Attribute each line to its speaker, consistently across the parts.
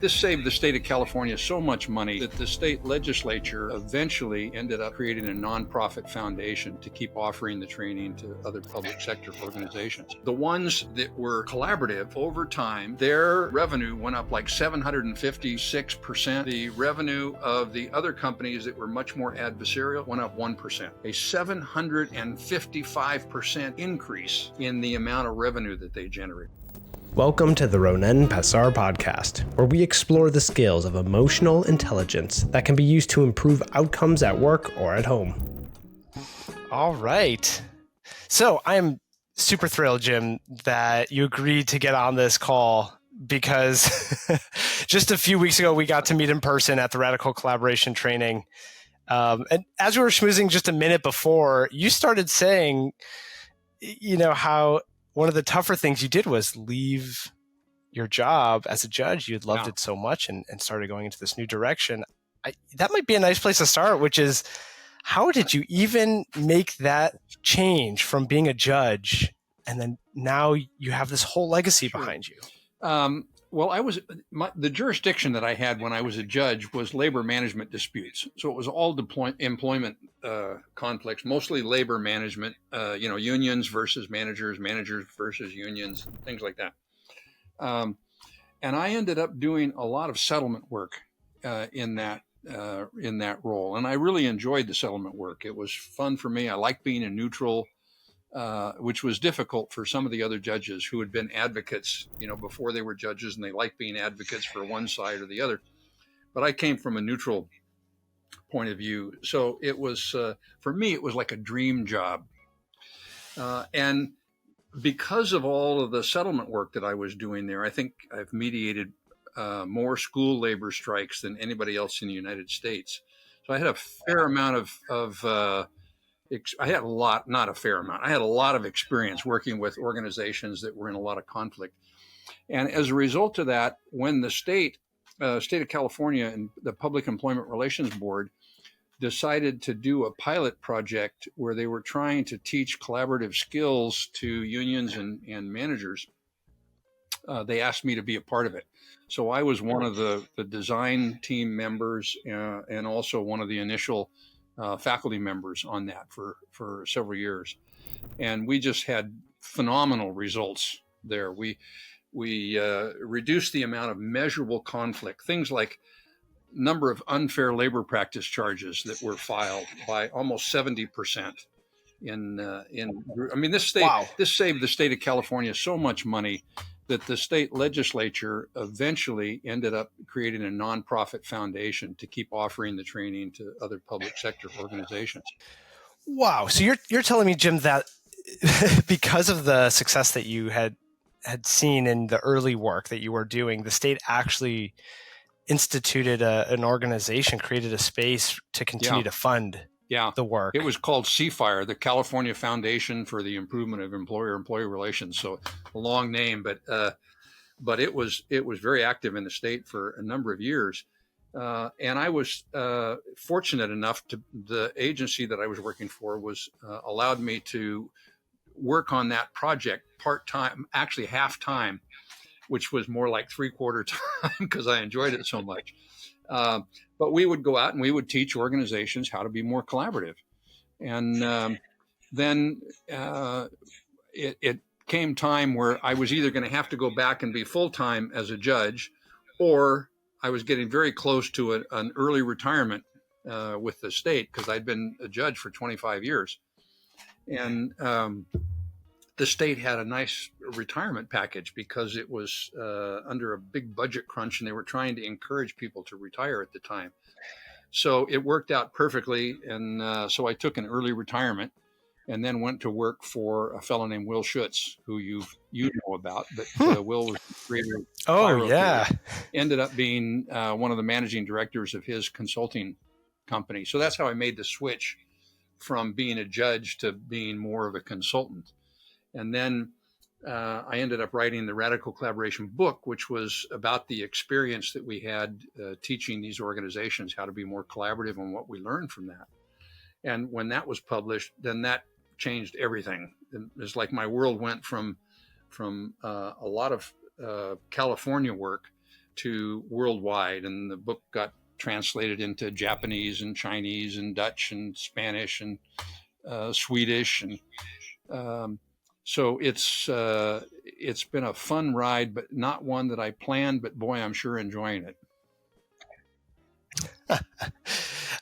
Speaker 1: This saved the state of California so much money that the state legislature eventually ended up creating a nonprofit foundation to keep offering the training to other public sector organizations. The ones that were collaborative over time, their revenue went up like 756%. The revenue of the other companies that were much more adversarial went up 1%. A 755% increase in the amount of revenue that they generated.
Speaker 2: Welcome to the Ronen Pessar podcast, where we explore the skills of emotional intelligence that can be used to improve outcomes at work or at home.
Speaker 3: All right. So I'm super thrilled, Jim, that you agreed to get on this call because just a few weeks ago, we got to meet in person at the Radical Collaboration training. And as we were schmoozing just a minute before, you started saying, how one of the tougher things you did was leave your job as a judge. You had loved it so much and started going into this new direction. That might be a nice place to start, which is, how did you even make that change from being a judge and then now you have this whole legacy behind you?
Speaker 1: Well, the jurisdiction that I had when I was a judge was labor management disputes. So it was all employment conflicts, mostly labor management, unions versus managers, managers versus unions, things like that. And I ended up doing a lot of settlement work in that role. And I really enjoyed the settlement work. It was fun for me. I liked being a neutral, which was difficult for some of the other judges who had been advocates, before they were judges, and they liked being advocates for one side or the other. But I came from a neutral point of view. So it was, for me, it was like a dream job. And because of all of the settlement work that I was doing there, I think I've mediated more school labor strikes than anybody else in the United States. So I had a fair amount I had a lot, not a fair amount. I had a lot of experience working with organizations that were in a lot of conflict. And as a result of that, when the state of California and the Public Employment Relations Board decided to do a pilot project where they were trying to teach collaborative skills to unions and managers, they asked me to be a part of it. So I was one of the design team members and also one of the initial faculty members on that for several years. And we just had phenomenal results there. We reduced the amount of measurable conflict, things like number of unfair labor practice charges that were filed by almost 70%. This saved the state of California so much money that the state legislature eventually ended up creating a nonprofit foundation to keep offering the training to other public sector organizations.
Speaker 3: Wow. So you're telling me, Jim, that because of the success that you had seen in the early work that you were doing, the state actually instituted an organization, created a space to continue to fund the work.
Speaker 1: It was called CFIRE, the California Foundation for the Improvement of Employer-Employee Relations. So a long name, but it was very active in the state for a number of years. And I was fortunate enough the agency that I was working for was allowed me to work on that project part-time, actually half-time, which was more like three-quarter time because I enjoyed it so much. But we would go out and we would teach organizations how to be more collaborative. And then it came time where I was either going to have to go back and be full-time as a judge, or I was getting very close to an early retirement with the state because I'd been a judge for 25 years. And the state had a nice retirement package because it was under a big budget crunch and they were trying to encourage people to retire at the time. So it worked out perfectly. And so I took an early retirement and then went to work for a fellow named Will Schutz, who you know about, but Will was the creator of ended up being one of the managing directors of his consulting company. So that's how I made the switch from being a judge to being more of a consultant. And then I ended up writing the Radical Collaboration book, which was about the experience that we had teaching these organizations how to be more collaborative and what we learned from that. And when that was published, then that changed everything. It's like my world went from a lot of California work to worldwide, and the book got translated into Japanese and Chinese and Dutch and Spanish and Swedish, and so it's been a fun ride, but not one that I planned. But boy, I'm sure enjoying it.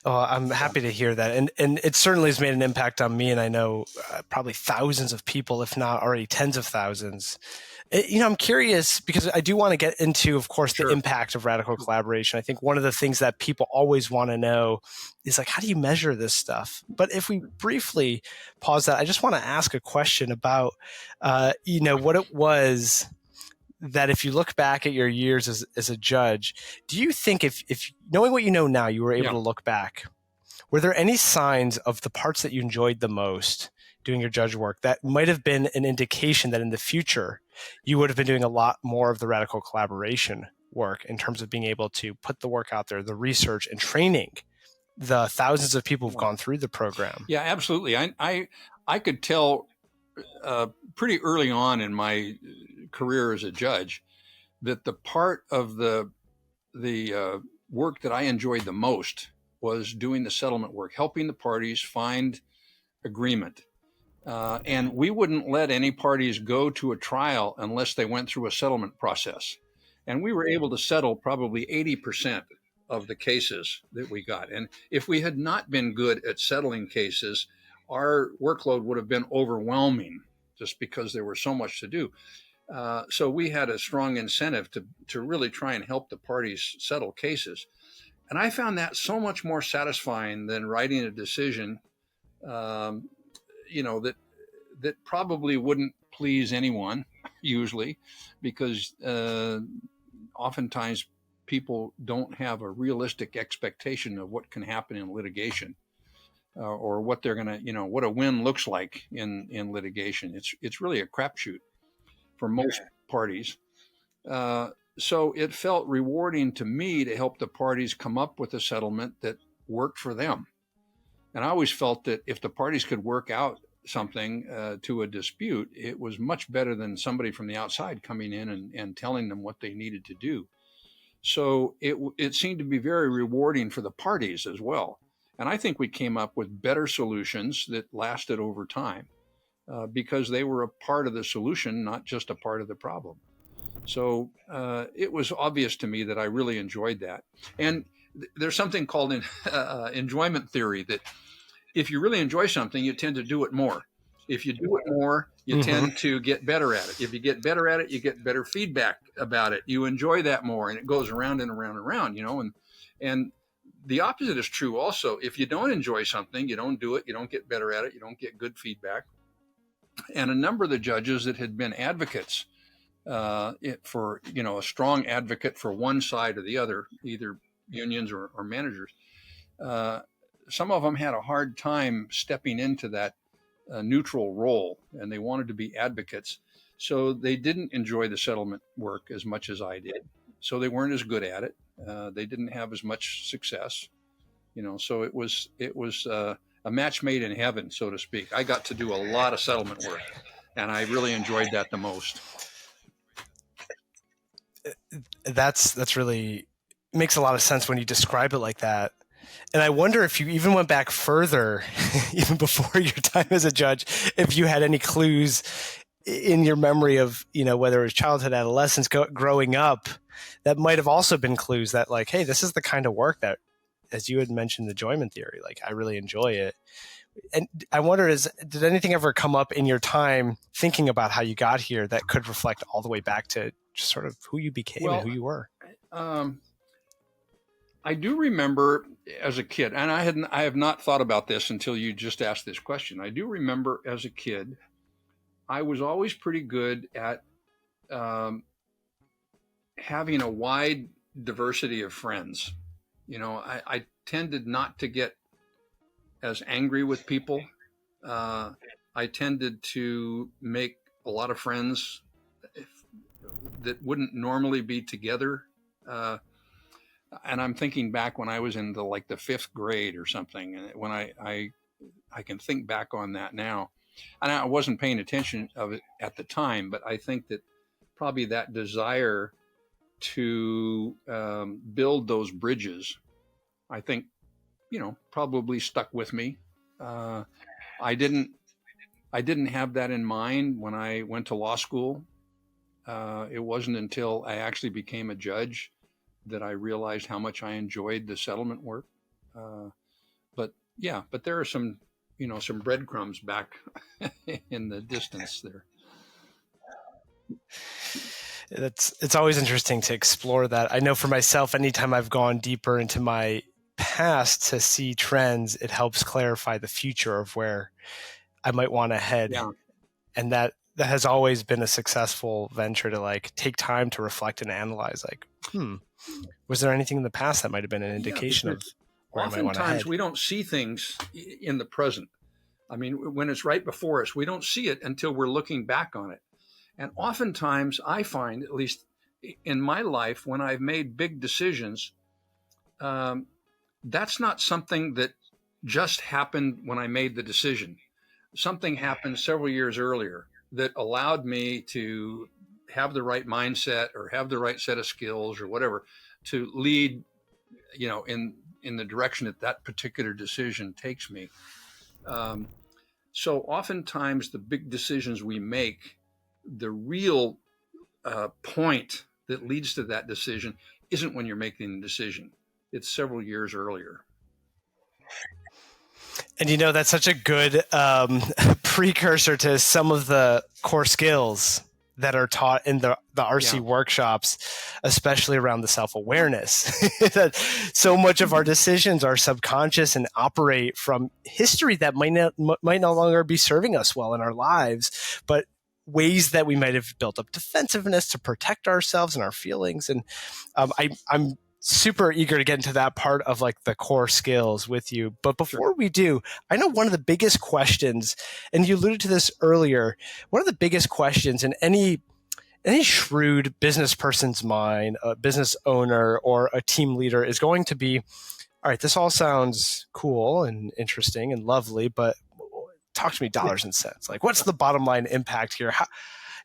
Speaker 3: Oh, I'm happy to hear that, and it certainly has made an impact on me, and I know probably thousands of people, if not already tens of thousands. I'm curious because I do want to get into, of course, the impact of radical collaboration. I think one of the things that people always want to know is like, how do you measure this stuff? But if we briefly pause that, I just want to ask a question about, what it was that if you look back at your years as a judge, do you think if knowing what you know now, you were able to look back, were there any signs of the parts that you enjoyed the most doing your judge work that might have been an indication that in the future you would have been doing a lot more of the radical collaboration work in terms of being able to put the work out there, the research and training the thousands of people who've gone through the program?
Speaker 1: Yeah, absolutely. I could tell pretty early on in my career as a judge that the part of the work that I enjoyed the most was doing the settlement work, helping the parties find agreement. And we wouldn't let any parties go to a trial unless they went through a settlement process. And we were able to settle probably 80% of the cases that we got. And if we had not been good at settling cases, our workload would have been overwhelming just because there was so much to do. So we had a strong incentive to really try and help the parties settle cases. And I found that so much more satisfying than writing a decision, that probably wouldn't please anyone usually, because oftentimes people don't have a realistic expectation of what can happen in litigation, or what they're going to, what a win looks like in litigation. It's really a crapshoot for most parties. So it felt rewarding to me to help the parties come up with a settlement that worked for them. And I always felt that if the parties could work out something to a dispute, it was much better than somebody from the outside coming in and telling them what they needed to do. So it seemed to be very rewarding for the parties as well. And I think we came up with better solutions that lasted over time because they were a part of the solution, not just a part of the problem. So it was obvious to me that I really enjoyed that. And there's something called enjoyment theory, that if you really enjoy something, you tend to do it more. If you do it more, you tend to get better at it. If you get better at it, you get better feedback about it. You enjoy that more, and it goes around and around and around, and the opposite is true also. If you don't enjoy something, you don't do it, you don't get better at it, you don't get good feedback. And a number of the judges that had been advocates for, a strong advocate for one side or the other, either unions or managers, some of them had a hard time stepping into that neutral role, and they wanted to be advocates. So they didn't enjoy the settlement work as much as I did. So they weren't as good at it. They didn't have as much success, so it was a match made in heaven, so to speak. I got to do a lot of settlement work, and I really enjoyed that the most.
Speaker 3: That's really makes a lot of sense when you describe it like that. And I wonder if you even went back further, even before your time as a judge, if you had any clues in your memory of, whether it was childhood, adolescence, growing up, that might have also been clues that like, hey, this is the kind of work that, as you had mentioned, the enjoyment theory, like I really enjoy it. And I wonder, did anything ever come up in your time thinking about how you got here that could reflect all the way back to just sort of who you became and who you were?
Speaker 1: I do remember as a kid, and I have not thought about this until you just asked this question. I do remember as a kid, I was always pretty good at having a wide diversity of friends. I tended not to get as angry with people. I tended to make a lot of friends that wouldn't normally be together. And I'm thinking back when I was in the fifth grade or something, and when I can think back on that now, and I wasn't paying attention of it at the time, but I think that probably that desire to build those bridges, I think, probably stuck with me. I didn't have that in mind when I went to law school. It wasn't until I actually became a judge that I realized how much I enjoyed the settlement work. But there are some breadcrumbs back in the distance there.
Speaker 3: It's always interesting to explore that. I know for myself, anytime I've gone deeper into my past to see trends, it helps clarify the future of where I might want to head.
Speaker 1: Yeah.
Speaker 3: And that has always been a successful venture to like take time to reflect and analyze, like, was there anything in the past that might have been an indication of where I might want to head?
Speaker 1: Oftentimes we don't see things in the present. I mean, when it's right before us, we don't see it until we're looking back on it. And oftentimes I find, at least in my life, when I've made big decisions, that's not something that just happened when I made the decision. Something happened several years earlier that allowed me to have the right mindset or have the right set of skills or whatever to lead, in the direction that particular decision takes me. So oftentimes the big decisions we make, the real point that leads to that decision isn't when you're making the decision. It's several years earlier.
Speaker 3: And that's such a good precursor to some of the core skills that are taught in the RC workshops, especially around the self-awareness. That so much of our decisions are subconscious and operate from history that might no longer be serving us well in our lives, but ways that we might have built up defensiveness to protect ourselves and our feelings. And I'm super eager to get into that part of like the core skills with you. But before we do, I know one of the biggest questions, and you alluded to this earlier, one of the biggest questions in any shrewd business person's mind, a business owner or a team leader, is going to be, all right, this all sounds cool and interesting and lovely, but talk to me dollars and cents. Like, what's the bottom line impact here?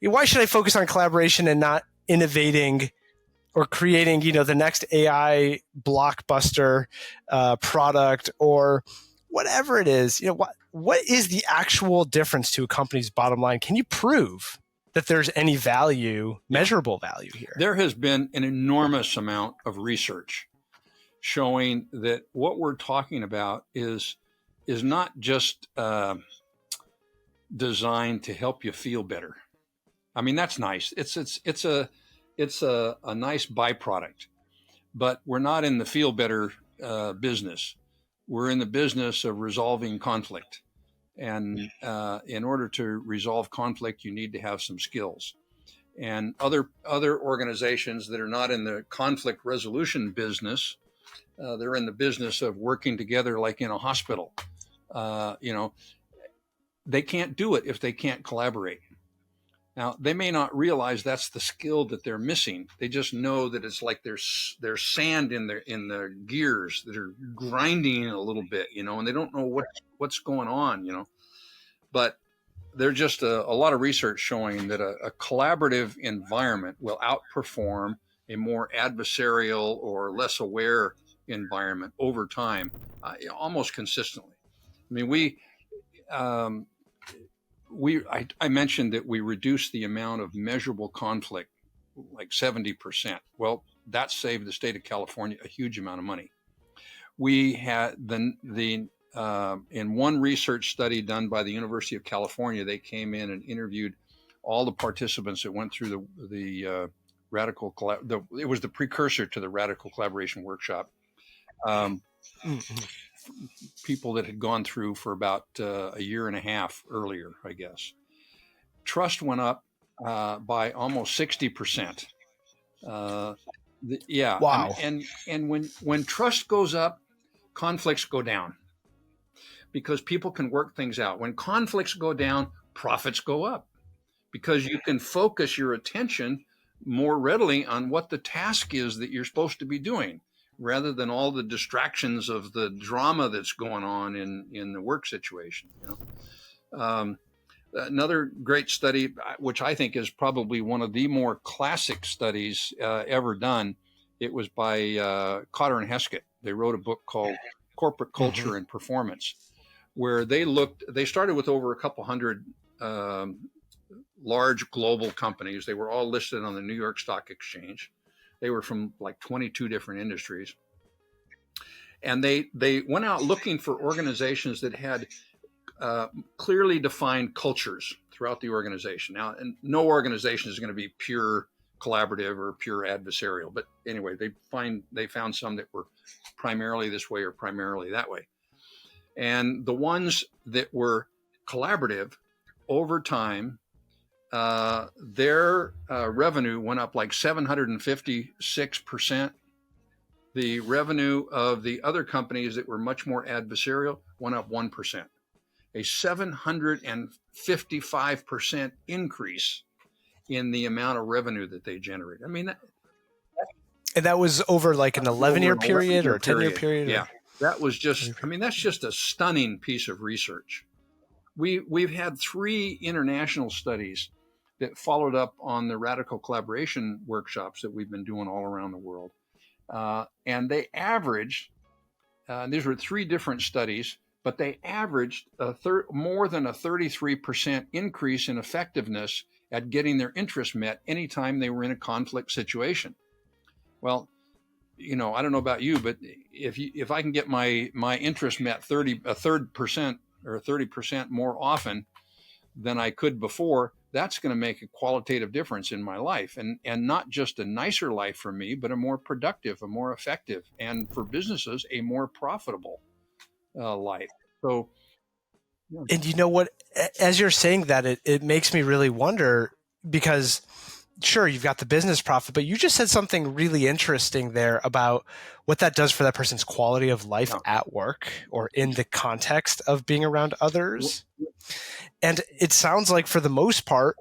Speaker 3: Why should I focus on collaboration and not innovating or creating, the next AI blockbuster product or whatever it is? What is the actual difference to a company's bottom line? Can you prove that there's any value, measurable value here?
Speaker 1: There has been an enormous amount of research showing that what we're talking about is not just designed to help you feel better. I mean, that's nice. It's a nice byproduct, but we're not in the feel better business. We're in the business of resolving conflict. And in order to resolve conflict, you need to have some skills. And other organizations that are not in the conflict resolution business, they're in the business of working together, like in a hospital. They can't do it if they can't collaborate. Now, they may not realize that's the skill that they're missing. They just know that it's like there's sand in their gears that are grinding a little bit, and they don't know what's going on, But there's just a lot of research showing that a collaborative environment will outperform a more adversarial or less aware environment over time, almost consistently. I mean, I mentioned that we reduced the amount of measurable conflict like 70%. Well, that saved the state of California a huge amount of money. We had in one research study done by the University of California, they came in and interviewed all the participants that went through the radical. It was the precursor to the radical collaboration workshop. People that had gone through for about a year and a half earlier, I guess. Trust went up by almost 60%. Wow. And when trust goes up, conflicts go down because people can work things out. When conflicts go down, profits go up because you can focus your attention more readily on what the task is that you're supposed to be doing, rather than all the distractions of the drama that's going on in the work situation. Another great study, which I think is probably one of the more classic studies ever done. It was by Cotter and Heskett. They wrote a book called Corporate Culture and Performance, where they started with over a couple hundred large global companies. They were all listed on the New York Stock Exchange. They were from like 22 different industries. And they went out looking for organizations that had clearly defined cultures throughout the organization. Now, and no organization is going to be pure collaborative or pure adversarial. But anyway, they found some that were primarily this way or primarily that way. And the ones that were collaborative over time, their revenue went up like 756%. The revenue of the other companies that were much more adversarial went up 1%. A 755% increase in the amount of revenue that they generated. I mean,
Speaker 3: and that was over like an 11-year period or a 10-year period?
Speaker 1: Yeah, that was just, I mean, that's just a stunning piece of research. We've had 3 international studies that followed up on the radical collaboration workshops that we've been doing all around the world. And they averaged, these were 3 different studies, but they averaged more than a 33% increase in effectiveness at getting their interests met anytime they were in a conflict situation. Well, I don't know about you, but if I can get my interest met 30% more often than I could before, that's going to make a qualitative difference in my life, and not just a nicer life for me, but a more productive, a more effective, and for businesses, a more profitable life. So, yeah.
Speaker 3: And you know what, as you're saying that, it makes me really wonder, because sure, you've got the business profit, but you just said something really interesting there about what that does for that person's quality of life at work or in the context of being around others. And it sounds like, for the most part,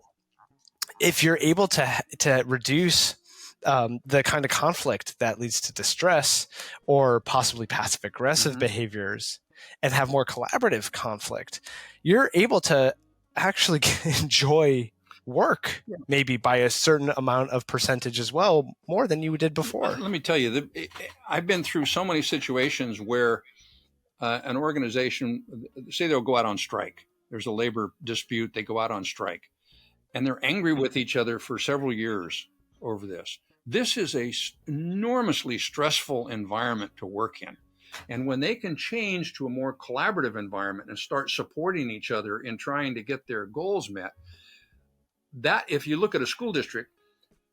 Speaker 3: if you're able to reduce the kind of conflict that leads to distress or possibly passive aggressive behaviors and have more collaborative conflict, you're able to actually enjoy work maybe by a certain amount of percentage as well, more than you did before.
Speaker 1: Let me tell you, I've been through so many situations where an organization, say they'll go out on strike. There's a labor dispute. They go out on strike, and they're angry with each other for several years over this. This is a enormously stressful environment to work in. And when they can change to a more collaborative environment and start supporting each other in trying to get their goals met, that, if you look at a school district,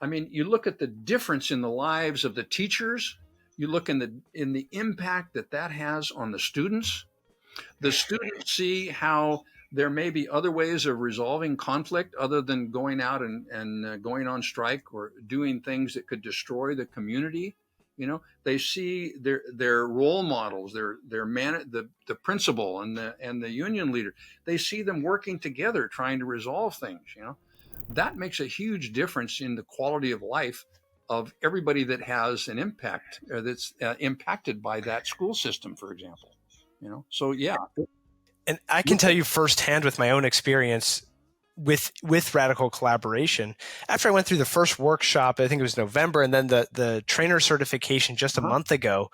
Speaker 1: I mean, you look at the difference in the lives of the teachers, you look in the impact that has on the students. The students see how there may be other ways of resolving conflict other than going out and going on strike or doing things that could destroy the community. They see their role models, the principal and the union leader. They see them working together, trying to resolve things. That makes a huge difference in the quality of life of everybody that has an impact, or that's impacted by that school system, for example. So yeah.
Speaker 3: And I can tell you firsthand with my own experience with radical collaboration. After I went through the first workshop, I think it was November, and then the trainer certification just a month ago,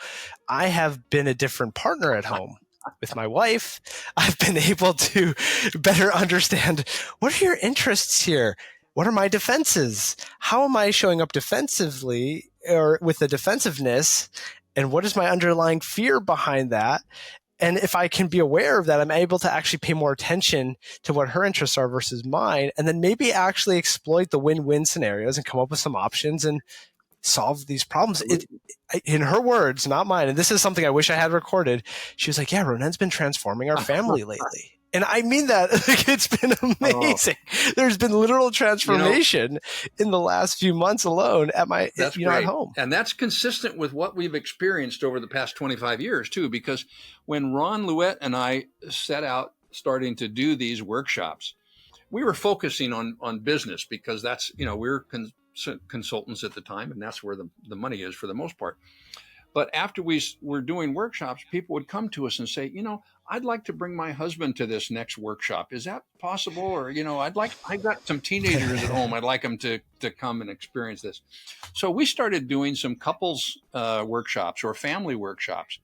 Speaker 3: I have been a different partner at home. With my wife, I've been able to better understand, what are your interests here? What are my defenses? How am I showing up defensively or with the defensiveness? And what is my underlying fear behind that? And if I can be aware of that, I'm able to actually pay more attention to what her interests are versus mine, and then maybe actually exploit the win-win scenarios and come up with some options and solve these problems. In her words, not mine, and this is something I wish I had recorded, she was like, yeah, Ronen's been transforming our family lately. And I mean that, like, it's been amazing. There's been literal transformation in the last few months alone at my, at home.
Speaker 1: And that's consistent with what we've experienced over the past 25 years too, because when Ron Louette and I set out starting to do these workshops, we were focusing on business because that's, we're consultants at the time, and that's where the money is for the most part. But after we were doing workshops, people would come to us and say, I'd like to bring my husband to this next workshop. Is that possible? Or, I've got some teenagers at home. I'd like them to come and experience this. So we started doing some couples workshops or family workshops.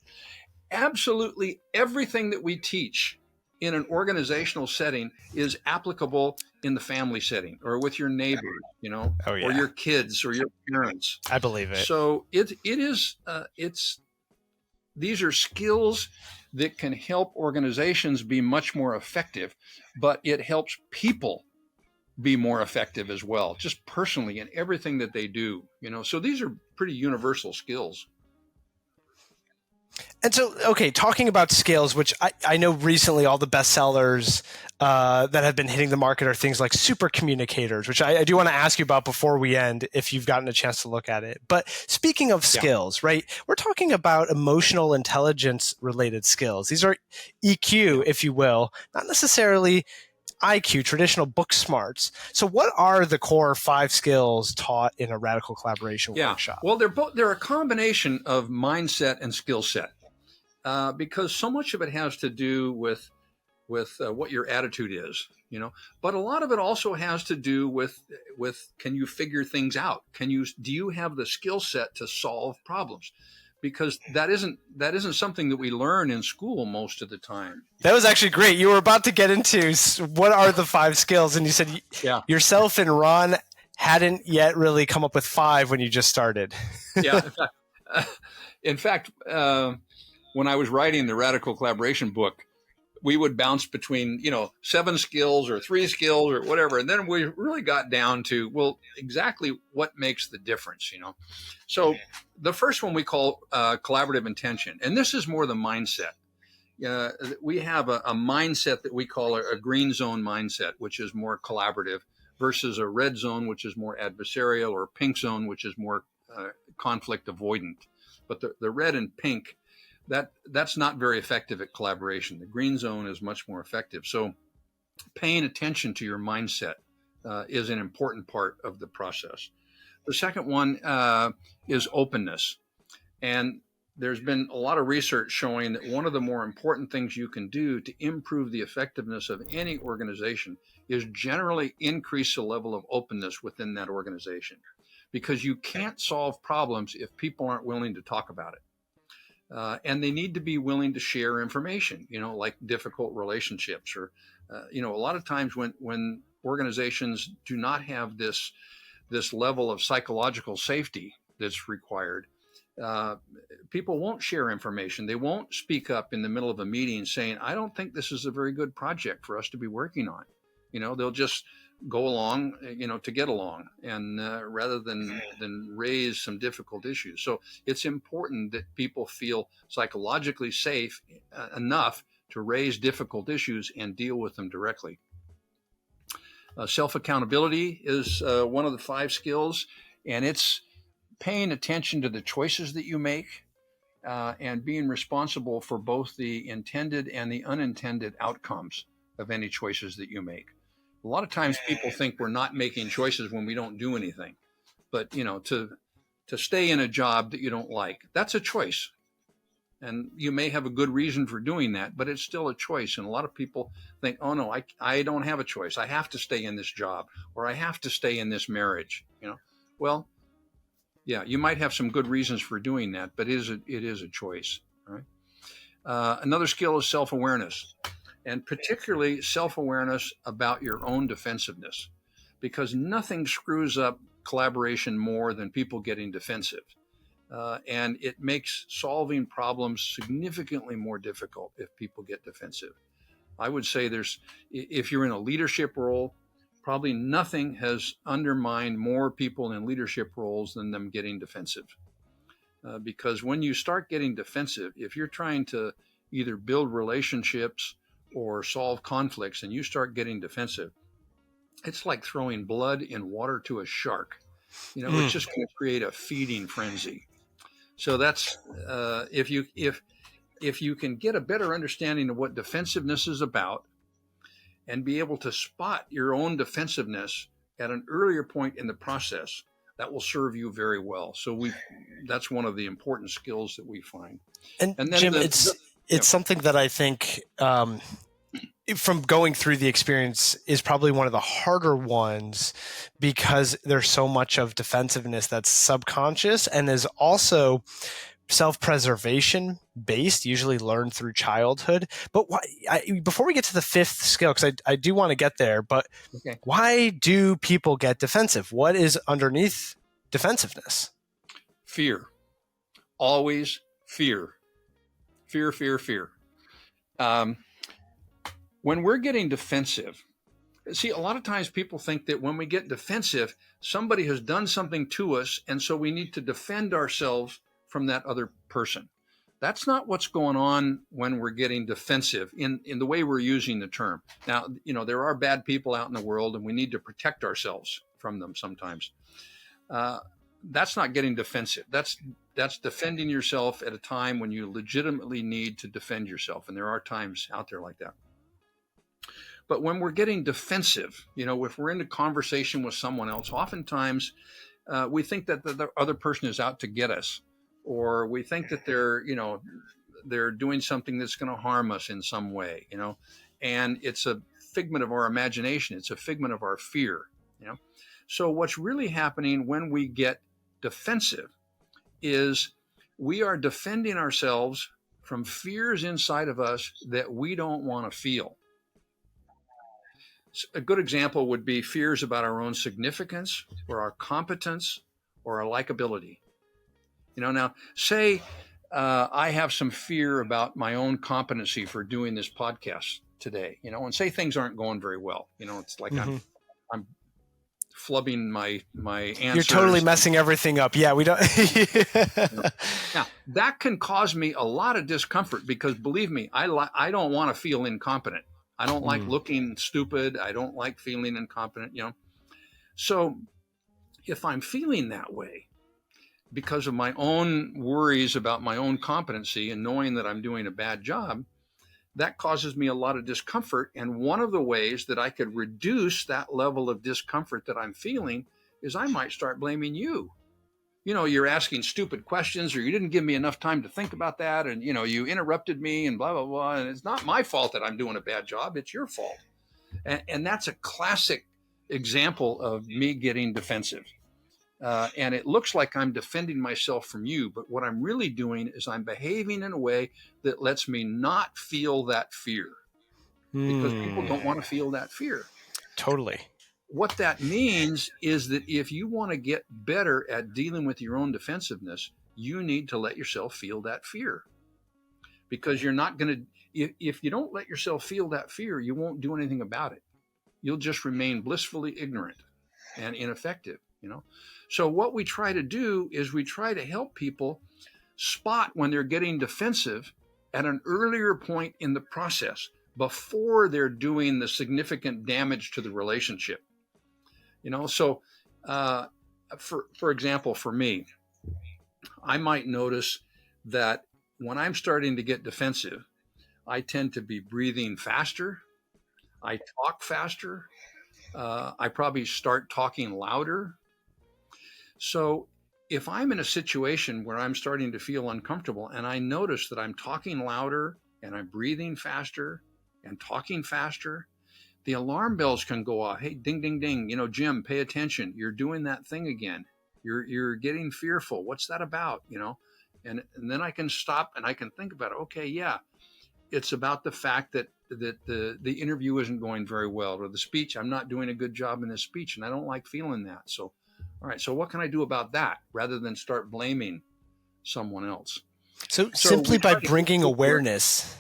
Speaker 1: Absolutely everything that we teach in an organizational setting is applicable in the family setting or with your neighbors,
Speaker 3: Oh, yeah.
Speaker 1: or your kids or your parents.
Speaker 3: I believe it.
Speaker 1: So these are skills that can help organizations be much more effective, but it helps people be more effective as well, just personally in everything that they do, So these are pretty universal skills.
Speaker 3: And so, okay, talking about skills, which I know recently all the bestsellers that have been hitting the market are things like super communicators, which I do want to ask you about before we end, if you've gotten a chance to look at it. But speaking of skills, right, we're talking about emotional intelligence related skills. These are EQ, if you will, not necessarily IQ, traditional book smarts. So what are the core 5 skills taught in a radical collaboration workshop?
Speaker 1: Well, they're a combination of mindset and skill set, because so much of it has to do with what your attitude is, but a lot of it also has to do with can you figure things out? Do you have the skill set to solve problems? Because that isn't something that we learn in school most of the time.
Speaker 3: That was actually great. You were about to get into what are the 5 skills, and you said yourself and Ron hadn't yet really come up with 5 when you just started.
Speaker 1: Yeah. In fact, when I was writing the Radical Collaboration book, we would bounce between, 7 skills or 3 skills or whatever. And then we really got down to, well, exactly what makes the difference, So the first one we call collaborative intention. And this is more the mindset. We have a mindset that we call a green zone mindset, which is more collaborative, versus a red zone, which is more adversarial, or a pink zone, which is more conflict avoidant. But the red and pink, that's not very effective at collaboration. The green zone is much more effective. So paying attention to your mindset is an important part of the process. The second one is openness. And there's been a lot of research showing that one of the more important things you can do to improve the effectiveness of any organization is generally increase the level of openness within that organization, because you can't solve problems if people aren't willing to talk about it. And they need to be willing to share information, like difficult relationships, or, a lot of times when organizations do not have this level of psychological safety that's required, people won't share information. They won't speak up in the middle of a meeting saying, I don't think this is a very good project for us to be working on. They'll just go along, to get along, and rather than raise some difficult issues. So it's important that people feel psychologically safe enough to raise difficult issues and deal with them directly. Self-accountability is one of the 5 skills, and it's paying attention to the choices that you make and being responsible for both the intended and the unintended outcomes of any choices that you make. A lot of times people think we're not making choices when we don't do anything. But, to stay in a job that you don't like, that's a choice. And you may have a good reason for doing that, but it's still a choice. And a lot of people think, oh, no, I don't have a choice. I have to stay in this job, or I have to stay in this marriage. Well, yeah, you might have some good reasons for doing that, but it is a choice. Right? Another skill is self-awareness. And particularly self-awareness about your own defensiveness, because nothing screws up collaboration more than people getting defensive. And it makes solving problems significantly more difficult if people get defensive. I would say if you're in a leadership role, probably nothing has undermined more people in leadership roles than them getting defensive. Because when you start getting defensive, if you're trying to either build relationships or solve conflicts and you start getting defensive, it's like throwing blood in water to a shark. It's just going to create a feeding frenzy. So that's if you can get a better understanding of what defensiveness is about and be able to spot your own defensiveness at an earlier point in the process, That will serve you very well. So that's one of the important skills that we find.
Speaker 3: And
Speaker 1: then
Speaker 3: Jim, it's something that I think from going through the experience is probably one of the harder ones, because there's so much of defensiveness that's subconscious and is also self-preservation based, usually learned through childhood. But before we get to the fifth skill, because I do want to get there, but why do people get defensive? What is underneath defensiveness?
Speaker 1: Fear. Always fear. Fear, fear, fear. When we're getting defensive, see, a lot of times people think that when we get defensive, somebody has done something to us, and so we need to defend ourselves from that other person. That's not what's going on when we're getting defensive in the way we're using the term. Now, there are bad people out in the world, and we need to protect ourselves from them sometimes. That's not getting defensive. That's defending yourself at a time when you legitimately need to defend yourself. And there are times out there like that. But when we're getting defensive, if we're in a conversation with someone else, oftentimes we think that the other person is out to get us, or we think that they're doing something that's going to harm us in some way, and it's a figment of our imagination. It's a figment of our fear, So what's really happening when we get defensive is we are defending ourselves from fears inside of us that we don't want to feel. A good example would be fears about our own significance or our competence or our likability. Now say I have some fear about my own competency for doing this podcast today, and say things aren't going very well. It's like I'm flubbing my answers.
Speaker 3: You're totally messing everything up. Yeah, we don't.
Speaker 1: Now that can cause me a lot of discomfort, because believe me, I don't want to feel incompetent. I don't like looking stupid. I don't like feeling incompetent, So if I'm feeling that way because of my own worries about my own competency and knowing that I'm doing a bad job, that causes me a lot of discomfort. And one of the ways that I could reduce that level of discomfort that I'm feeling is I might start blaming you. You're asking stupid questions, or you didn't give me enough time to think about that. And, you interrupted me and blah, blah, blah. And it's not my fault that I'm doing a bad job. It's your fault. And that's a classic example of me getting defensive. And it looks like I'm defending myself from you. But what I'm really doing is I'm behaving in a way that lets me not feel that fear, because people don't want to feel that fear.
Speaker 3: Totally.
Speaker 1: What that means is that if you want to get better at dealing with your own defensiveness, you need to let yourself feel that fear, because you're not going to, if you don't let yourself feel that fear, you won't do anything about it. You'll just remain blissfully ignorant and ineffective, So what we try to do is we try to help people spot when they're getting defensive at an earlier point in the process, before they're doing the significant damage to the relationship. So for example, for me, I might notice that when I'm starting to get defensive, I tend to be breathing faster. I talk faster. I probably start talking louder. So if I'm in a situation where I'm starting to feel uncomfortable and I notice that I'm talking louder and I'm breathing faster and talking faster, the alarm bells can go off. Hey, ding, ding, ding. Jim, pay attention. You're doing that thing again. You're getting fearful. What's that about? And then I can stop and I can think about it. Okay, yeah, it's about the fact that the interview isn't going very well, or the speech, I'm not doing a good job in this speech, and I don't like feeling that. So, all right, so what can I do about that, rather than start blaming someone else?
Speaker 3: So simply by bringing awareness,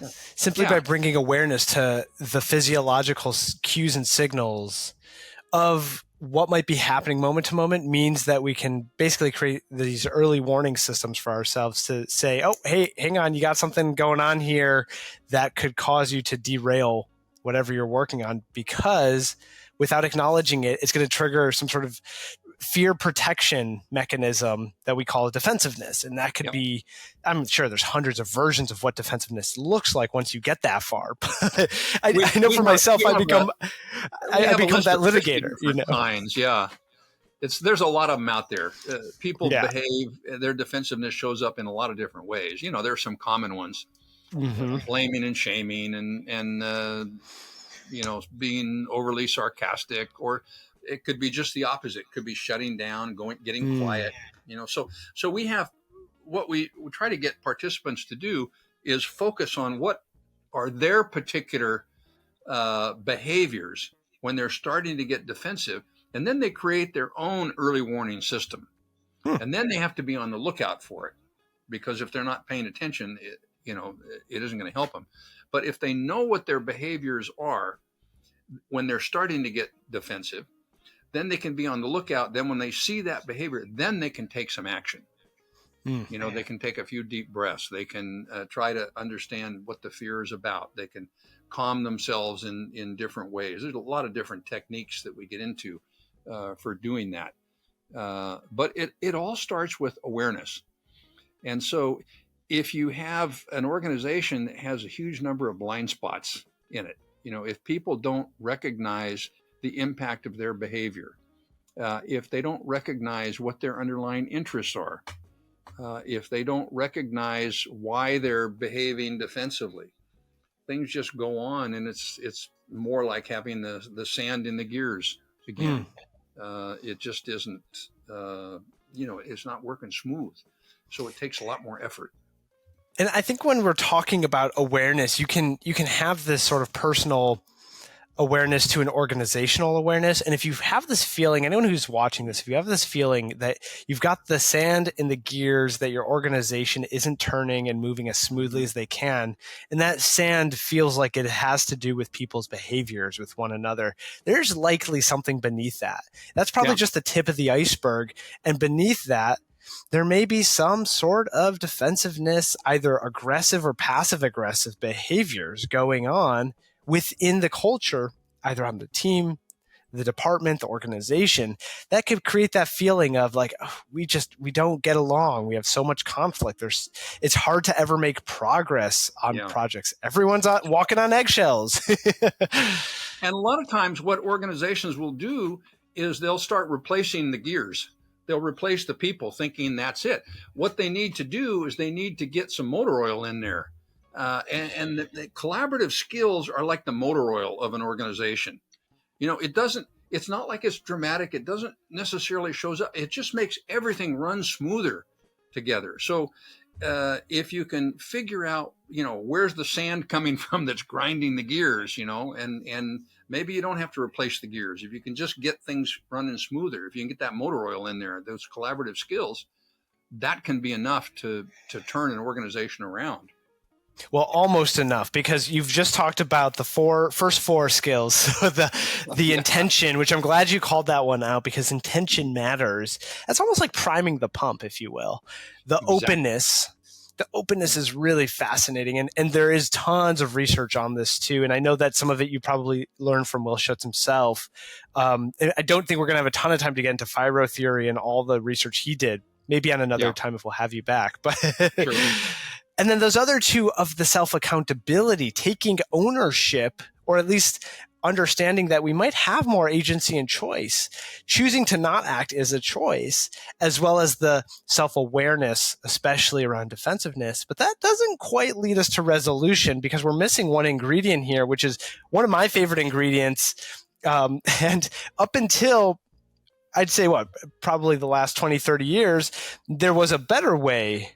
Speaker 3: by bringing awareness to the physiological cues and signals of what might be happening moment to moment, means that we can basically create these early warning systems for ourselves to say, oh, hey, hang on, you got something going on here that could cause you to derail whatever you're working on, because without acknowledging it, it's going to trigger some sort of fear protection mechanism that we call defensiveness. And that could be, I'm sure there's hundreds of versions of what defensiveness looks like once you get that far. But I know for myself, I become that litigator.
Speaker 1: Kinds, yeah. there's a lot of them out there. People
Speaker 3: Yeah.
Speaker 1: behave, their defensiveness shows up in a lot of different ways. There's some common ones, blaming and shaming and being overly sarcastic, or it could be just the opposite. It could be shutting down, getting quiet, so we have what we try to get participants to do is focus on what are their particular behaviors when they're starting to get defensive, and then they create their own early warning system. And then they have to be on the lookout for it, because if they're not paying attention, it isn't going to help them. But if they know what their behaviors are when they're starting to get defensive, then they can be on the lookout. Then when they see that behavior, then they can take some action. They can take a few deep breaths. They can try to understand what the fear is about. They can calm themselves in different ways. There's a lot of different techniques that we get into for doing that. But it all starts with awareness. And so if you have an organization that has a huge number of blind spots in it, if people don't recognize the impact of their behavior, if they don't recognize what their underlying interests are, if they don't recognize why they're behaving defensively, things just go on, and it's more like having the sand in the gears again. It just isn't, it's not working smooth. So it takes a lot more effort.
Speaker 3: And I think when we're talking about awareness, you can have this sort of personal awareness to an organizational awareness. And if you have this feeling, anyone who's watching this, if you have this feeling that you've got the sand in the gears, that your organization isn't turning and moving as smoothly as they can, and that sand feels like it has to do with people's behaviors with one another, there's likely something beneath that. That's probably just the tip of the iceberg. And beneath that, there may be some sort of defensiveness, either aggressive or passive aggressive behaviors going on within the culture, either on the team, the department, the organization, that could create that feeling of like, we don't get along. We have so much conflict. It's hard to ever make progress on projects. Everyone's walking on eggshells.
Speaker 1: And a lot of times what organizations will do is they'll start replacing the gears. They'll replace the people, thinking that's it. What they need to do is they need to get some motor oil in there. And the collaborative skills are like the motor oil of an organization. It's not like it's dramatic. It doesn't necessarily shows up. It just makes everything run smoother together. So if you can figure out, where's the sand coming from that's grinding the gears, and maybe you don't have to replace the gears. If you can just get things running smoother, if you can get that motor oil in there, those collaborative skills, that can be enough to turn an organization around.
Speaker 3: Well, almost enough, because you've just talked about the first four skills. So the intention, which I'm glad you called that one out, because intention matters. That's almost like priming the pump, if you will. The openness is really fascinating. And there is tons of research on this too. And I know that some of it you probably learned from Will Schutz himself. I don't think we're going to have a ton of time to get into Firo theory and all the research he did. Maybe on another time if we'll have you back. But sure. And then those other two of the self-accountability, taking ownership, or at least understanding that we might have more agency and choice. Choosing to not act is a choice, as well as the self-awareness, especially around defensiveness. But that doesn't quite lead us to resolution, because we're missing one ingredient here, which is one of my favorite ingredients. And up until, I'd say, probably the last 20, 30 years, there was a better way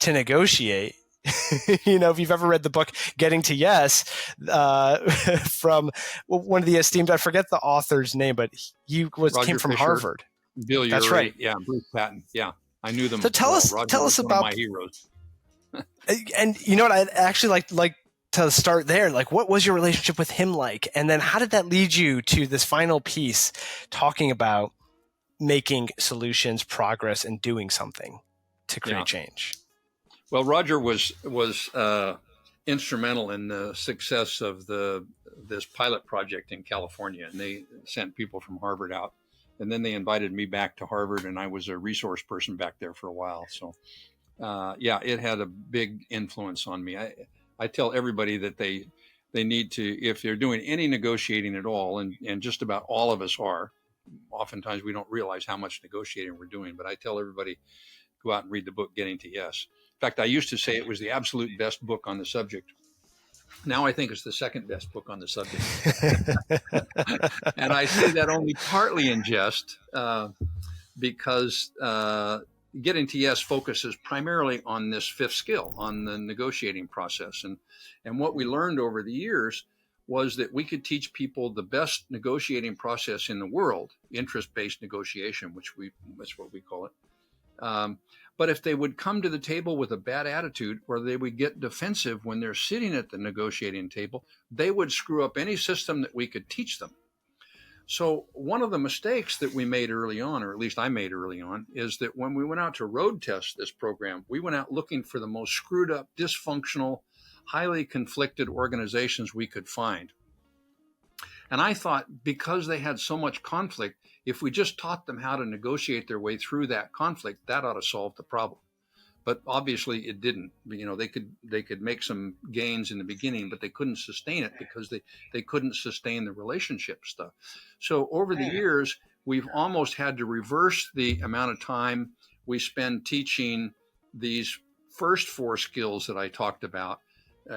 Speaker 3: to negotiate. If you've ever read the book Getting to Yes, from one of the esteemed, I forget the author's name, but he came from Fisher, Harvard.
Speaker 1: Bill,
Speaker 3: that's right.
Speaker 1: Yeah, Bruce Patton. Yeah, I knew them.
Speaker 3: So tell us about
Speaker 1: my heroes.
Speaker 3: And I'd actually like to start there. Like, what was your relationship with him like? And then how did that lead you to this final piece talking about making solutions, progress, and doing something to create change?
Speaker 1: Well, Roger was instrumental in the success of this pilot project in California, and they sent people from Harvard out, and then they invited me back to Harvard, and I was a resource person back there for a while. So, it had a big influence on me. I tell everybody that they need to, if they're doing any negotiating at all, and just about all of us are, oftentimes we don't realize how much negotiating we're doing. But I tell everybody, go out and read the book, Getting to Yes. In fact, I used to say it was the absolute best book on the subject. Now I think it's the second best book on the subject. And I say that only partly in jest, because Getting to Yes focuses primarily on this fifth skill, on the negotiating process. And what we learned over the years was that we could teach people the best negotiating process in the world, interest-based negotiation, that's what we call it. But if they would come to the table with a bad attitude, or they would get defensive when they're sitting at the negotiating table, they would screw up any system that we could teach them. So one of the mistakes that we made early on, or at least I made early on, is that when we went out to road test this program, we went out looking for the most screwed up, dysfunctional, highly conflicted organizations we could find. And I thought, because they had so much conflict, if we just taught them how to negotiate their way through that conflict, that ought to solve the problem. But obviously it didn't. They could make some gains in the beginning, but they couldn't sustain it because they couldn't sustain the relationship stuff. So over the years, we've almost had to reverse the amount of time we spend teaching these first four skills that I talked about,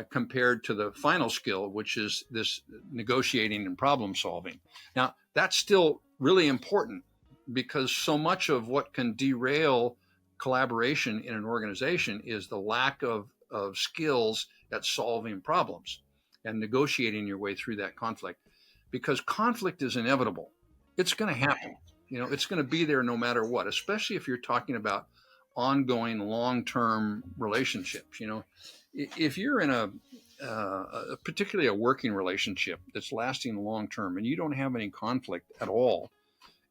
Speaker 1: compared to the final skill, which is this negotiating and problem solving. Now, that's still really important, because so much of what can derail collaboration in an organization is the lack of skills at solving problems and negotiating your way through that conflict, because conflict is inevitable. It's going to happen. It's going to be there no matter what, especially if you're talking about ongoing long-term relationships. If you're in particularly a working relationship that's lasting long-term and you don't have any conflict at all,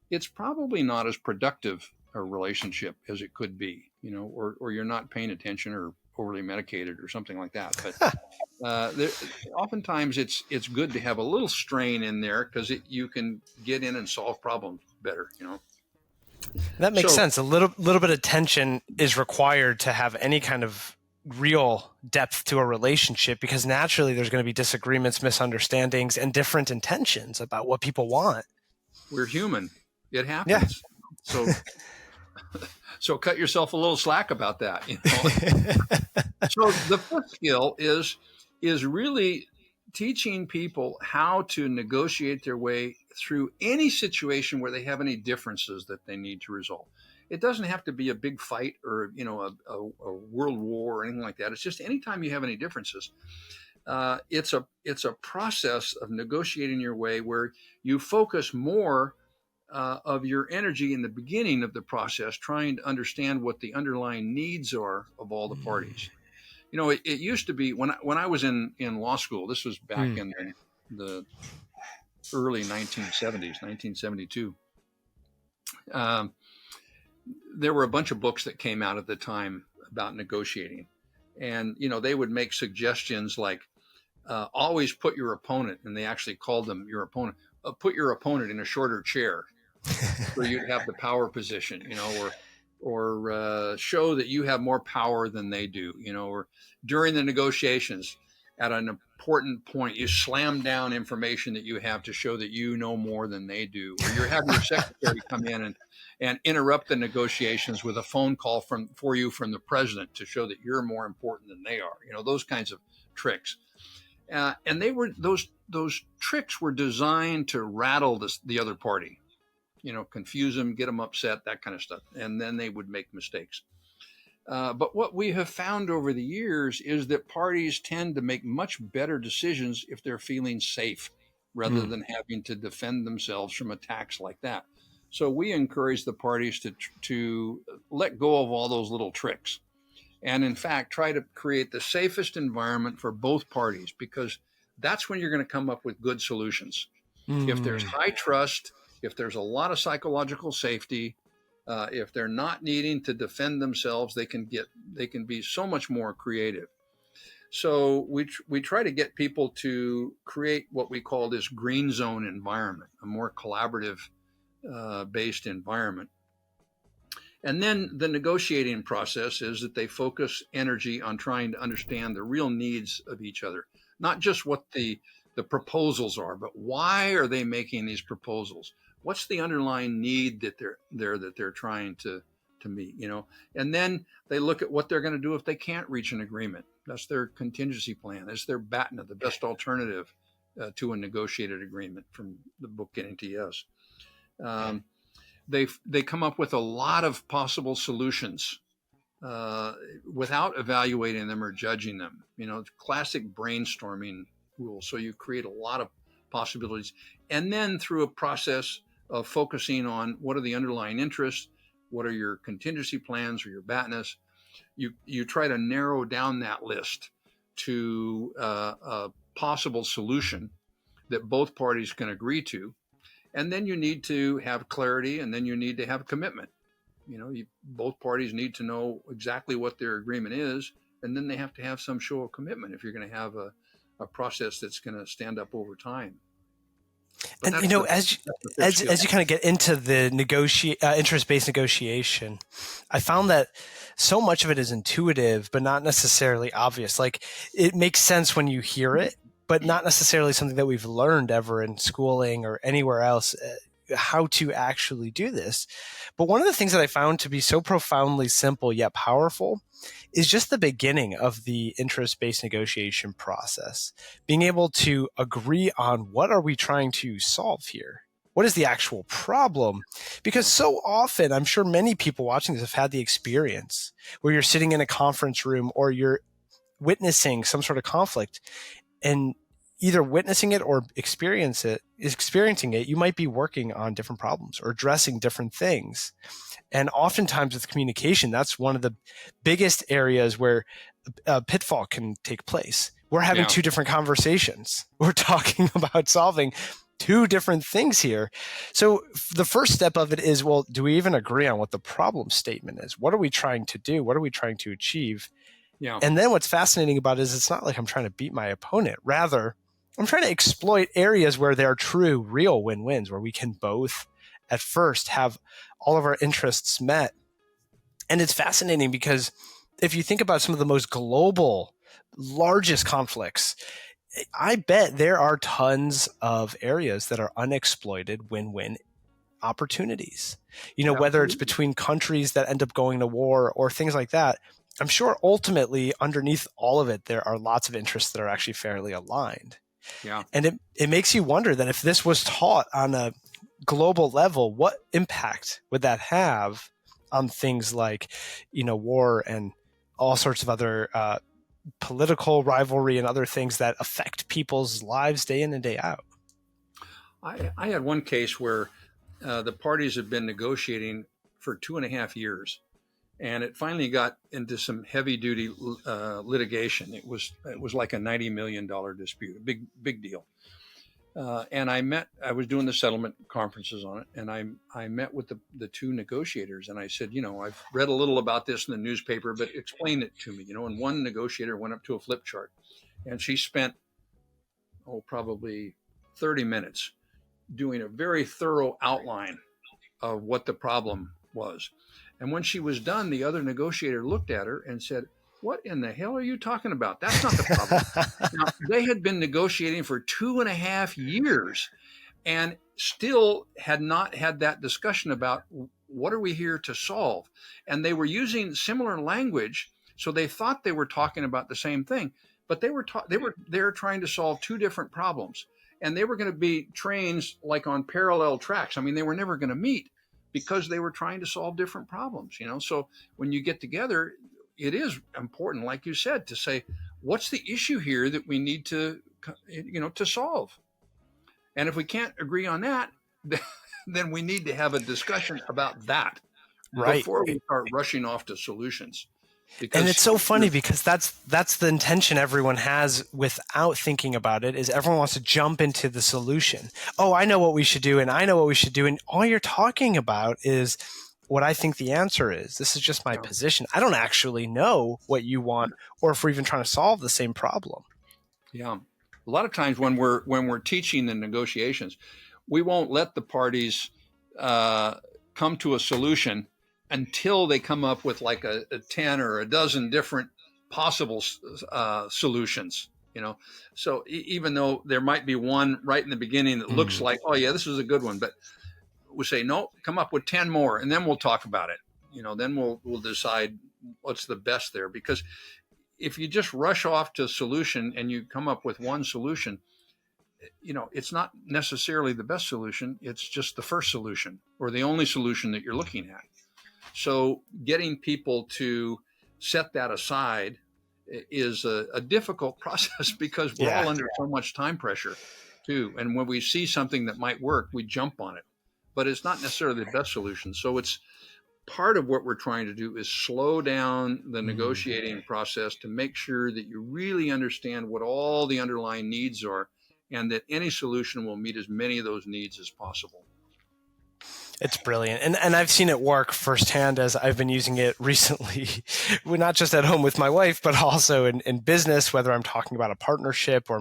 Speaker 1: it's probably not as productive a relationship as it could be, or you're not paying attention or overly medicated or something like that. But oftentimes it's good to have a little strain in there, because you can get in and solve problems better,
Speaker 3: That makes sense. A little bit of tension is required to have any kind of real depth to a relationship, because naturally there's going to be disagreements, misunderstandings, and different intentions about what people want.
Speaker 1: We're human. It happens. Yeah. So cut yourself a little slack about that. So the fifth skill is really teaching people how to negotiate their way through any situation where they have any differences that they need to resolve. It doesn't have to be a big fight or a world war or anything like that. It's just anytime you have any differences. It's a process of negotiating your way where you focus more of your energy in the beginning of the process, trying to understand what the underlying needs are of all the parties. It used to be when I was in law school. This was back in the early 1970s, 1972. There were a bunch of books that came out at the time about negotiating, and they would make suggestions like always put your opponent, and they actually called them your opponent, put your opponent in a shorter chair where you'd have the power position, or show that you have more power than they do, or during the negotiations at an important point, you slam down information that you have to show that you know more than they do, or you're having your secretary come in and interrupt the negotiations with a phone call for you from the president to show that you're more important than they are, those kinds of tricks. And those tricks were designed to rattle the other party, confuse them, get them upset, that kind of stuff. And then they would make mistakes. But what we have found over the years is that parties tend to make much better decisions if they're feeling safe, rather than having to defend themselves from attacks like that. So we encourage the parties to let go of all those little tricks, and in fact, try to create the safest environment for both parties, because that's when you're going to come up with good solutions. If there's high trust, if there's a lot of psychological safety, if they're not needing to defend themselves, they can be so much more creative. So we try to get people to create what we call this green zone environment, a more collaborative based environment. And then the negotiating process is that they focus energy on trying to understand the real needs of each other, not just what the proposals are, but why are they making these proposals? what's the underlying need that they're trying to meet, and then they look at what they're going to do if they can't reach an agreement. That's their contingency plan. That's their BATNA, the best alternative to a negotiated agreement from the book Getting to Yes. They come up with a lot of possible solutions without evaluating them or judging them. Classic brainstorming rule. So you create a lot of possibilities, and then through a process of focusing on what are the underlying interests, what are your contingency plans or your BATNAs, you try to narrow down that list to a possible solution that both parties can agree to. And then you need to have clarity, and then you need to have commitment. Both parties need to know exactly what their agreement is, and then they have to have some show of commitment if you're going to have a process that's going to stand up over time. But
Speaker 3: and as you kind of get into the interest-based negotiation, I found that so much of it is intuitive, but not necessarily obvious. Like, it makes sense when you hear it, but not necessarily something that we've learned ever in schooling or anywhere else, how to actually do this. But one of the things that I found to be so profoundly simple yet powerful is just the beginning of the interest-based negotiation process. Being able to agree on what are we trying to solve here? What is the actual problem? Because so often, I'm sure many people watching this have had the experience where you're sitting in a conference room or you're witnessing some sort of conflict, and either witnessing it or experiencing it, you might be working on different problems or addressing different things. And oftentimes with communication, that's one of the biggest areas where a pitfall can take place. We're having two different conversations. We're talking about solving two different things here. So the first step of it is, well, do we even agree on what the problem statement is? What are we trying to do? What are we trying to achieve?
Speaker 1: Yeah.
Speaker 3: And then what's fascinating about it is it's not like I'm trying to beat my opponent. Rather, I'm trying to exploit areas where there are true, real win-wins, where we can both at first have all of our interests met. And it's fascinating because if you think about some of the most global, largest conflicts, I bet there are tons of areas that are unexploited win-win opportunities. Whether it's between countries that end up going to war or things like that. I'm sure ultimately underneath all of it, there are lots of interests that are actually fairly aligned.
Speaker 1: Yeah.
Speaker 3: And it makes you wonder that if this was taught on a global level, what impact would that have on things like, war and all sorts of other political rivalry and other things that affect people's lives day in and day out?
Speaker 1: I had one case where the parties had been negotiating for 2.5 years, and it finally got into some heavy-duty litigation. It was like a $90 million dispute, a big deal. And I was doing the settlement conferences on it, and I met with the two negotiators, and I said, I've read a little about this in the newspaper, but explain it to me, and one negotiator went up to a flip chart, and she spent, probably 30 minutes doing a very thorough outline of what the problem was. And when she was done, the other negotiator looked at her and said, "What in the hell are you talking about? That's not the problem." Now, they had been negotiating for 2.5 years and still had not had that discussion about what are we here to solve. And they were using similar language, so they thought they were talking about the same thing, but they were trying to solve two different problems. And they were going to be trains like on parallel tracks. I mean, they were never going to meet because they were trying to solve different problems, So when you get together, it is important, like you said, to say, what's the issue here that we need to solve? And if we can't agree on that, then we need to have a discussion about that before we start rushing off to solutions.
Speaker 3: And it's so funny because that's the intention everyone has without thinking about it, is everyone wants to jump into the solution. Oh, I know what we should do, and I know what we should do. And all you're talking about is what I think the answer is. This is just my position. I don't actually know what you want or if we're even trying to solve the same problem.
Speaker 1: Yeah. A lot of times when we're teaching the negotiations, we won't let the parties come to a solution until they come up with like a 10 or a dozen different possible solutions, So even though there might be one right in the beginning that looks like, oh yeah, this is a good one, but we say, no, come up with 10 more, and then we'll talk about it. Then we'll decide what's the best there. Because if you just rush off to a solution and you come up with one solution, it's not necessarily the best solution. It's just the first solution or the only solution that you're looking at. So getting people to set that aside is a difficult process because we're all under so much time pressure too. And when we see something that might work, we jump on it, but it's not necessarily the best solution. So it's part of what we're trying to do is slow down the negotiating process to make sure that you really understand what all the underlying needs are and that any solution will meet as many of those needs as possible.
Speaker 3: It's brilliant. And I've seen it work firsthand as I've been using it recently, not just at home with my wife, but also in business, whether I'm talking about a partnership or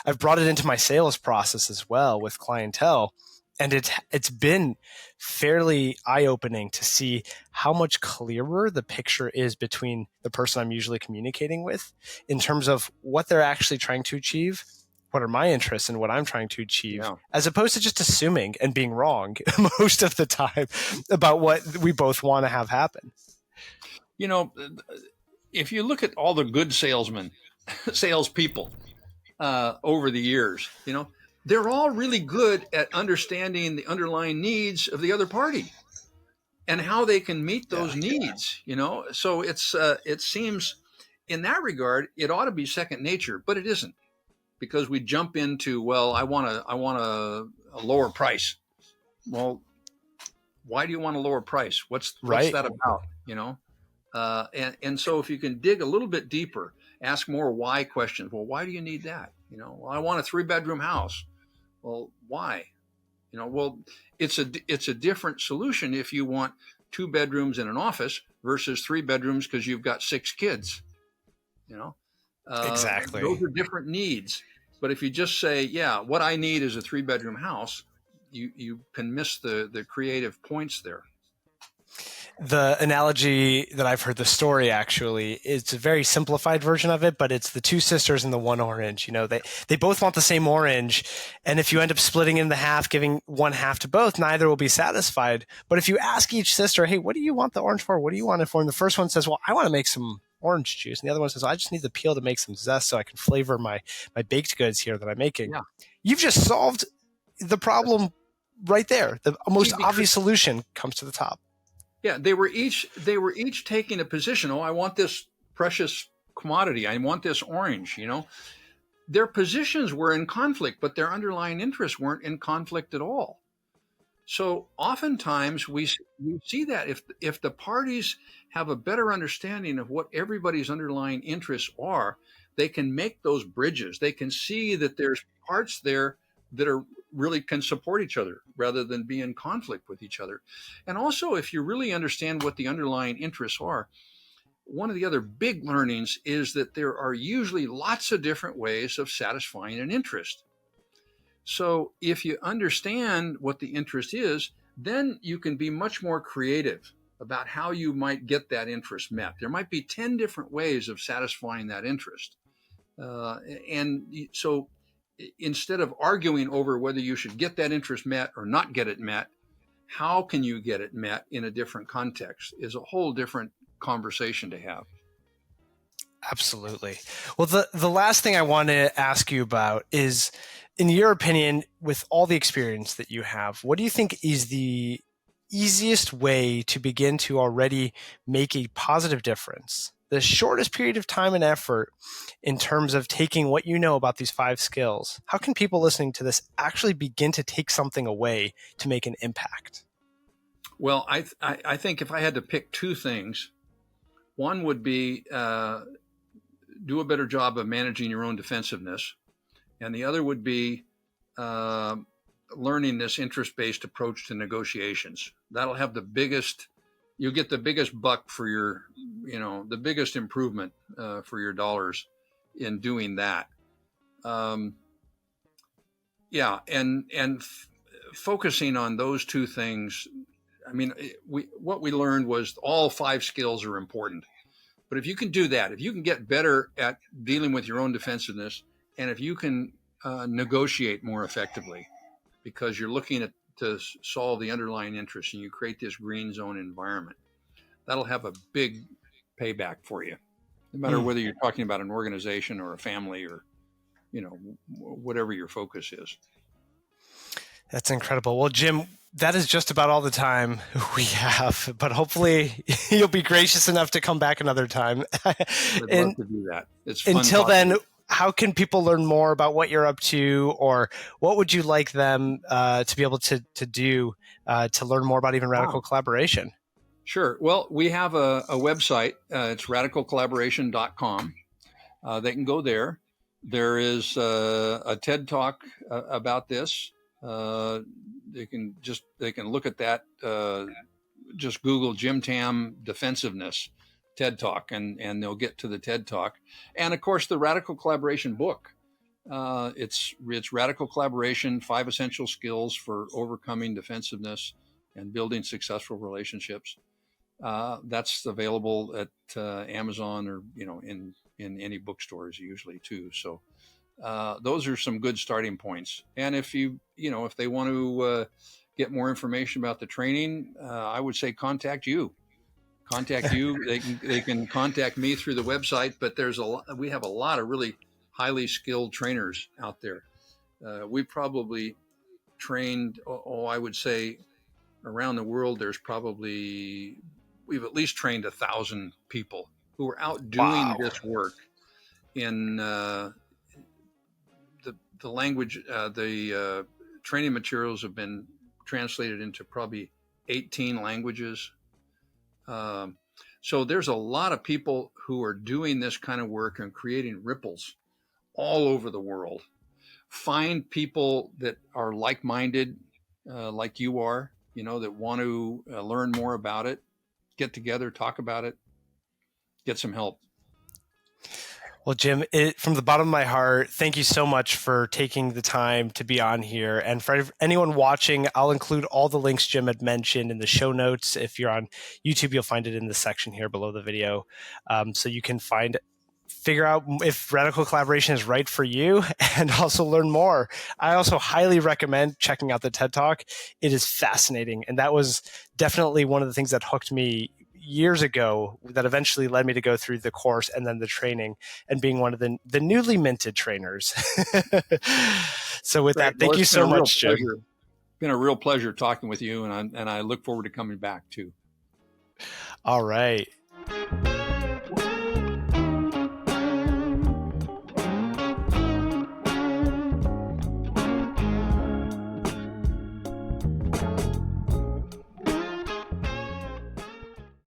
Speaker 3: I've brought it into my sales process as well with clientele. And it's been fairly eye-opening to see how much clearer the picture is between the person I'm usually communicating with in terms of what they're actually trying to achieve, what are my interests and what I'm trying to achieve, as opposed to just assuming and being wrong most of the time about what we both want to have happen.
Speaker 1: If you look at all the good salespeople over the years, they're all really good at understanding the underlying needs of the other party and how they can meet those needs, So it seems in that regard, it ought to be second nature, but it isn't. Because we jump into, well, I want a lower price. Well, why do you want a lower price? What's that about? And so if you can dig a little bit deeper, ask more why questions. Well, why do you need that? Well, I want a 3-bedroom house. Well, why? Well, it's a different solution if you want 2 bedrooms and an office versus 3 bedrooms because you've got 6 kids.
Speaker 3: Exactly.
Speaker 1: Those are different needs. But if you just say, what I need is a 3-bedroom house, you can miss the creative points there.
Speaker 3: The analogy that I've heard, the story actually, it's a very simplified version of it, but it's the 2 sisters and the 1 orange. They both want the same orange. And if you end up splitting it in half, giving 1 half to both, neither will be satisfied. But if you ask each sister, hey, what do you want the orange for? What do you want it for? And the first one says, well, I want to make some orange juice. And the other one says, I just need the peel to make some zest so I can flavor my baked goods here that I'm making. Yeah. You've just solved the problem right there. The most obvious solution comes to the top.
Speaker 1: Yeah, they were each taking a position. Oh, I want this precious commodity. I want this orange, Their positions were in conflict, but their underlying interests weren't in conflict at all. So oftentimes we see that if the parties have a better understanding of what everybody's underlying interests are, they can make those bridges. They can see that there's parts there that are really can support each other rather than be in conflict with each other. And also, if you really understand what the underlying interests are, one of the other big learnings is that there are usually lots of different ways of satisfying an interest. So if you understand what the interest is, then you can be much more creative about how you might get that interest met. There might be 10 different ways of satisfying that interest. And so instead of arguing over whether you should get that interest met or not get it met, how can you get it met in a different context is a whole different conversation to have.
Speaker 3: Absolutely. Well, the last thing I want to ask you about is, in your opinion, with all the experience that you have, what do you think is the easiest way to begin to already make a positive difference? The shortest period of time and effort in terms of taking what you know about these 5 skills. How can people listening to this actually begin to take something away to make an impact?
Speaker 1: Well, I think if I had to pick 2 things, one would be do a better job of managing your own defensiveness. And the other would be learning this interest-based approach to negotiations. That'll have you'll get the biggest buck for the biggest improvement for your dollars in doing that. Focusing on those 2 things. I mean, what we learned was all 5 skills are important. But if you can do that, if you can get better at dealing with your own defensiveness, and if you can negotiate more effectively, because you're looking at to solve the underlying interest, and you create this green zone environment, that'll have a big payback for you, no matter whether you're talking about an organization or a family or, whatever your focus is.
Speaker 3: That's incredible. Well, Jim, that is just about all the time we have, but hopefully you'll be gracious enough to come back another time.
Speaker 1: I'd love to do that. It's fun.
Speaker 3: Until then, how can people learn more about what you're up to, or what would you like them to be able to do to learn more about even radical collaboration?
Speaker 1: Sure. Well, we have a website. It's radicalcollaboration.com. They can go there. There is a TED Talk about this. They can look at that. Just Google Jim Tamm Defensiveness TED Talk, and they'll get to the TED Talk. And of course, the Radical Collaboration book. It's Radical Collaboration: 5 Essential Skills for Overcoming Defensiveness and Building Successful Relationships. That's available at Amazon, or in any bookstores usually too. So those are some good starting points. And if if they want to get more information about the training, I would say contact you. They can contact me through the website. But we have a lot of really highly skilled trainers out there. We probably trained, I would say, around the world, we've at least trained 1,000 people who are out doing this work in the language. The training materials have been translated into probably 18 languages. So there's a lot of people who are doing this kind of work and creating ripples all over the world. Find people that are like-minded, like you are, that want to learn more about it. Get together, talk about it, get some help.
Speaker 3: Well, Jim, from the bottom of my heart, thank you so much for taking the time to be on here. And for anyone watching, I'll include all the links Jim had mentioned in the show notes. If you're on YouTube, you'll find it in the section here below the video. So you can figure out if radical collaboration is right for you, and also learn more. I also highly recommend checking out the TED Talk. It is fascinating. And that was definitely one of the things that hooked me years ago, that eventually led me to go through the course and then the training, and being one of the newly minted trainers. So with that, thank you so much, Jim.
Speaker 1: It's been a real pleasure talking with you, and I look forward to coming back too.
Speaker 3: All right.